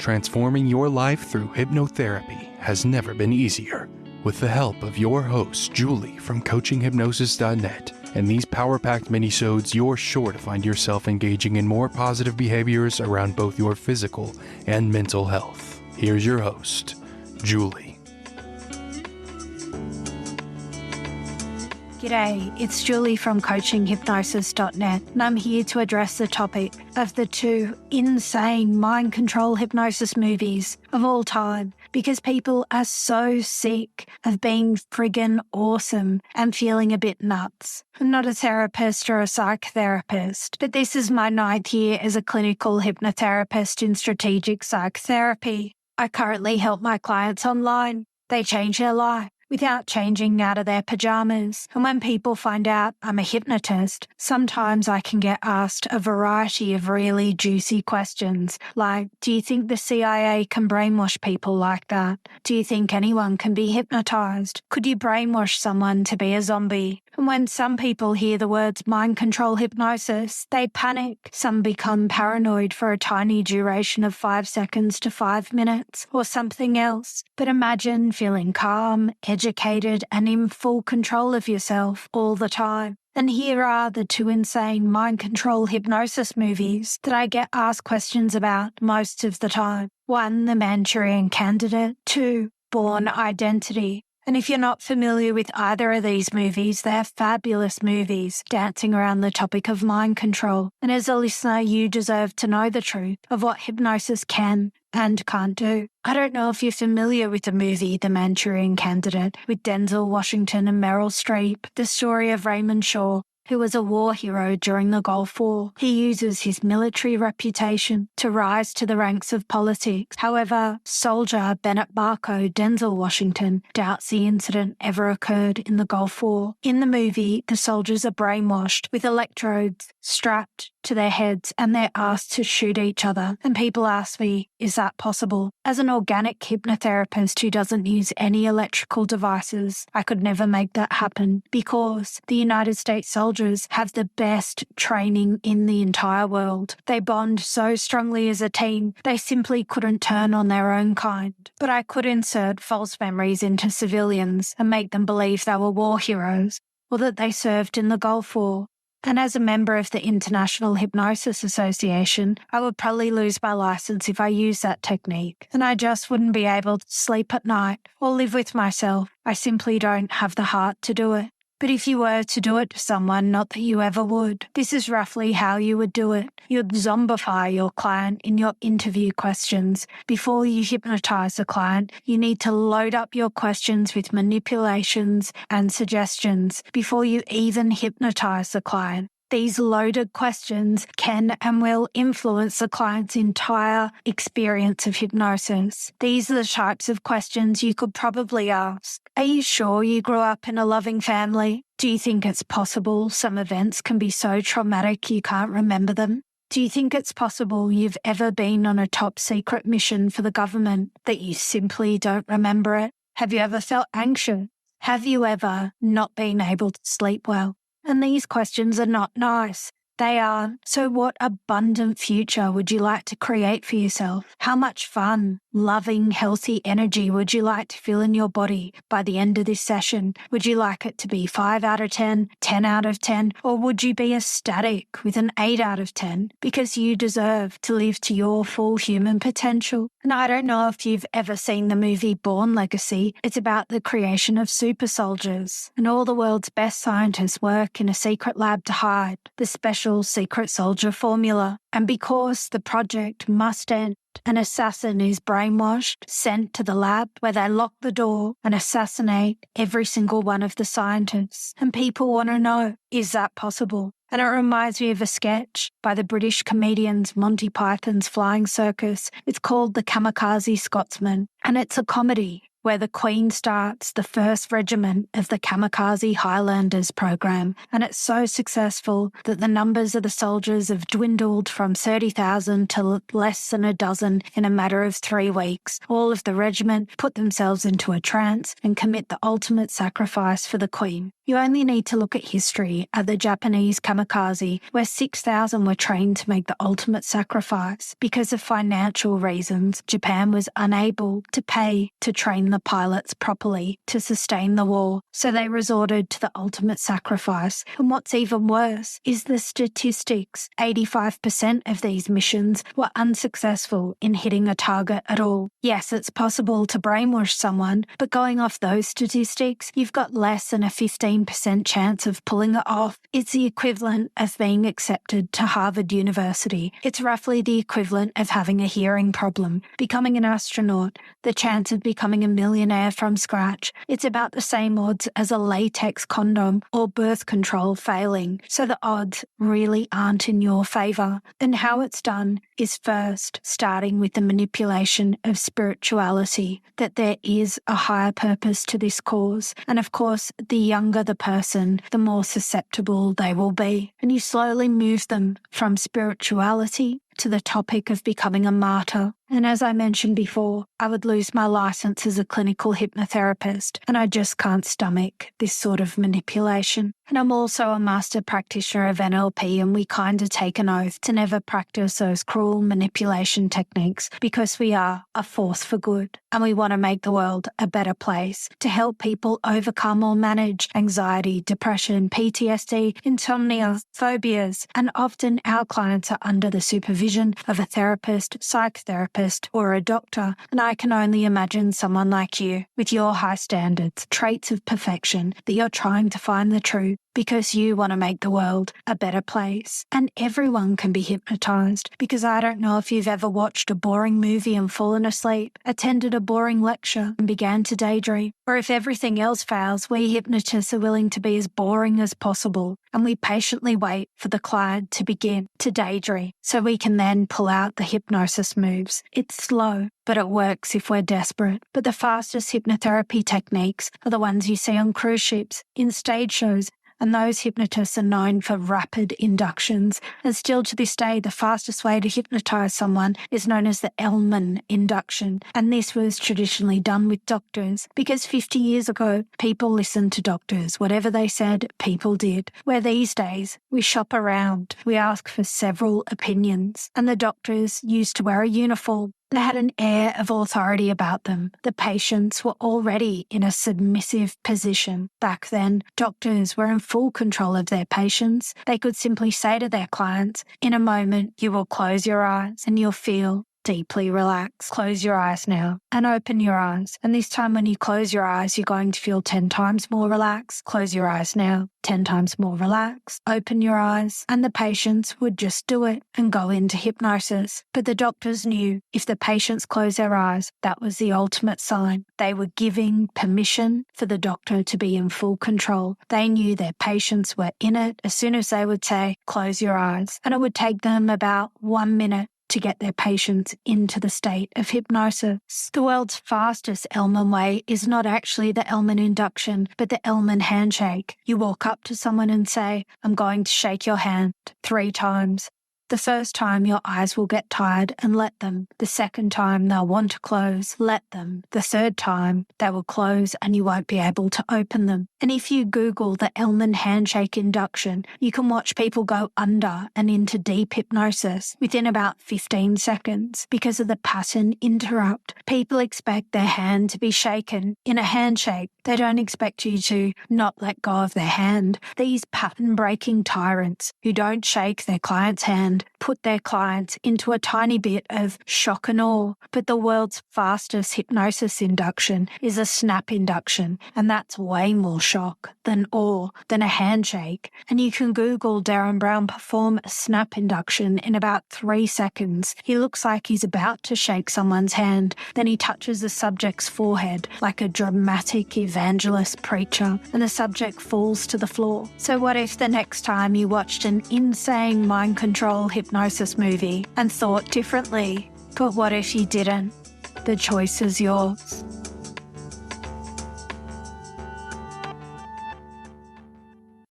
transforming your life through hypnotherapy has never been easier. With the help of your host, Julie from coachinghypnosis.net, and these power-packed minisodes, you're sure to find yourself engaging in more positive behaviors around both your physical and mental health. Here's your host, Julie. G'day, it's Julie from coachinghypnosis.net, and I'm here to address the topic of the two insane mind control hypnosis movies of all time, because people are so sick of being friggin' awesome and feeling a bit nuts. I'm not a therapist or a psychotherapist, but this is my 9th year as a clinical hypnotherapist in strategic psychotherapy. I currently help my clients online. They change their life without changing out of their pajamas. And when people find out I'm a hypnotist, sometimes I can get asked a variety of really juicy questions, like, do you think the CIA can brainwash people like that? Do you think anyone can be hypnotized? Could you brainwash someone to be a zombie? And when some people hear the words mind control hypnosis, they panic. Some become paranoid for a tiny duration of 5 seconds to 5 minutes or something else. But imagine feeling calm, educated, and in full control of yourself all the time. And here are the two insane mind control hypnosis movies that I get asked questions about most of the time. 1, The Manchurian Candidate. 2, Born Identity. And if you're not familiar with either of these movies, they are fabulous movies dancing around the topic of mind control. And as a listener, you deserve to know the truth of what hypnosis can and can't do. I don't know if you're familiar with the movie The Manchurian Candidate with Denzel Washington and Meryl Streep, the story of Raymond Shaw, who was a war hero during the Gulf War. He uses his military reputation to rise to the ranks of politics. However, soldier Bennett Barco, Denzel Washington, doubts the incident ever occurred in the Gulf War. In the movie, the soldiers are brainwashed with electrodes strapped to their heads and they're asked to shoot each other. And people ask me, is that possible? As an organic hypnotherapist who doesn't use any electrical devices, I could never make that happen because the United States soldiers have the best training in the entire world. They bond so strongly as a team, they simply couldn't turn on their own kind. But I could insert false memories into civilians and make them believe they were war heroes or that they served in the Gulf War. And as a member of the International Hypnosis Association, I would probably lose my license if I used that technique. And I just wouldn't be able to sleep at night or live with myself. I simply don't have the heart to do it. But if you were to do it to someone, not that you ever would, this is roughly how you would do it. You'd zombify your client in your interview questions. Before you hypnotize the client, you need to load up your questions with manipulations and suggestions before you even hypnotize the client. These loaded questions can and will influence the client's entire experience of hypnosis. These are the types of questions you could probably ask. Are you sure you grew up in a loving family? Do you think it's possible some events can be so traumatic you can't remember them? Do you think it's possible you've ever been on a top secret mission for the government that you simply don't remember it? Have you ever felt anxious? Have you ever not been able to sleep well? And these questions are not nice. They are, so what abundant future would you like to create for yourself? How much fun, loving, healthy energy would you like to feel in your body by the end of this session? Would you like it to be 5 out of 10, 10 out of 10, or would you be ecstatic with an 8 out of 10 because you deserve to live to your full human potential? And I don't know if you've ever seen the movie Born Legacy. It's about the creation of super soldiers, and all the world's best scientists work in a secret lab to hide the special secret soldier formula. And because the project must end, an assassin is brainwashed, sent to the lab where they lock the door and assassinate every single one of the scientists. And people want to know, is that possible? And it reminds me of a sketch by the British comedians Monty Python's Flying Circus. It's called The Kamikaze Scotsman, and it's a comedy where the Queen starts the first regiment of the Kamikaze Highlanders program, and it's so successful that the numbers of the soldiers have dwindled from 30,000 to less than a dozen in a matter of 3 weeks. All of the regiment put themselves into a trance and commit the ultimate sacrifice for the Queen. You only need to look at history at the Japanese kamikaze, where 6,000 were trained to make the ultimate sacrifice. Because of financial reasons, Japan was unable to pay to train the pilots properly to sustain the war, so they resorted to the ultimate sacrifice. And what's even worse is the statistics. 85% of these missions were unsuccessful in hitting a target at all. Yes, it's possible to brainwash someone, but going off those statistics, you've got less than a 15% chance of pulling it off. It's the equivalent of being accepted to Harvard University. It's roughly the equivalent of having a hearing problem, becoming an astronaut, the chance of becoming a millionaire from scratch. It's about the same odds as a latex condom or birth control failing. So the odds really aren't in your favor. And how it's done is first starting with the manipulation of spirituality, that there is a higher purpose to this cause. And of course, the younger the person, the more susceptible they will be. And you slowly move them from spirituality to the topic of becoming a martyr. And as I mentioned before, I would lose my license as a clinical hypnotherapist, and I just can't stomach this sort of manipulation. And I'm also a master practitioner of NLP, and we kind of take an oath to never practice those cruel manipulation techniques because we are a force for good, and we want to make the world a better place to help people overcome or manage anxiety, depression, PTSD, insomnia, phobias, and often our clients are under the supervision of a therapist, psychotherapist, or a doctor, and I can only imagine someone like you with your high standards, traits of perfection, that you're trying to find the truth because you want to make the world a better place. And everyone can be hypnotized, because I don't know if you've ever watched a boring movie and fallen asleep, attended a boring lecture and began to daydream, or if everything else fails, we hypnotists are willing to be as boring as possible, and we patiently wait for the client to begin to daydream so we can then pull out the hypnosis moves. It's slow, but it works if we're desperate. But the fastest hypnotherapy techniques are the ones you see on cruise ships, in stage shows, and those hypnotists are known for rapid inductions. And still to this day, the fastest way to hypnotize someone is known as the Elman induction. And this was traditionally done with doctors, because 50 years ago, people listened to doctors. Whatever they said, people did. Where these days, we shop around. We ask for several opinions. And the doctors used to wear a uniform. They had an air of authority about them. The patients were already in a submissive position. Back then, doctors were in full control of their patients. They could simply say to their clients, "In a moment, you will close your eyes and you'll feel deeply relaxed. Close your eyes now and open your eyes. And this time when you close your eyes, you're going to feel 10 times more relaxed. Close your eyes now, 10 times more relaxed. Open your eyes." And the patients would just do it and go into hypnosis. But the doctors knew if the patients closed their eyes, that was the ultimate sign. They were giving permission for the doctor to be in full control. They knew their patients were in it as soon as they would say, "Close your eyes." And it would take them about 1 minute to get their patients into the state of hypnosis. The world's fastest Elman way is not actually the Elman induction, but the Elman handshake. You walk up to someone and say, "I'm going to shake your hand 3 times. The first time your eyes will get tired and let them. The second time they'll want to close, let them. The third time they will close and you won't be able to open them." And if you Google the Elman handshake induction, you can watch people go under and into deep hypnosis within about 15 seconds because of the pattern interrupt. People expect their hand to be shaken. In a handshake, they don't expect you to not let go of their hand. These pattern-breaking tyrants who don't shake their client's hand put their clients into a tiny bit of shock and awe. But the world's fastest hypnosis induction is a snap induction, and that's way more shock than awe than a handshake. And you can Google Darren Brown perform a snap induction in about 3 seconds. He looks like he's about to shake someone's hand, then he touches the subject's forehead like a dramatic evangelist preacher, and the subject falls to the floor. So what if the next time you watched an insane mind control hypnosis movie and thought differently? But what if you didn't? The choice is yours.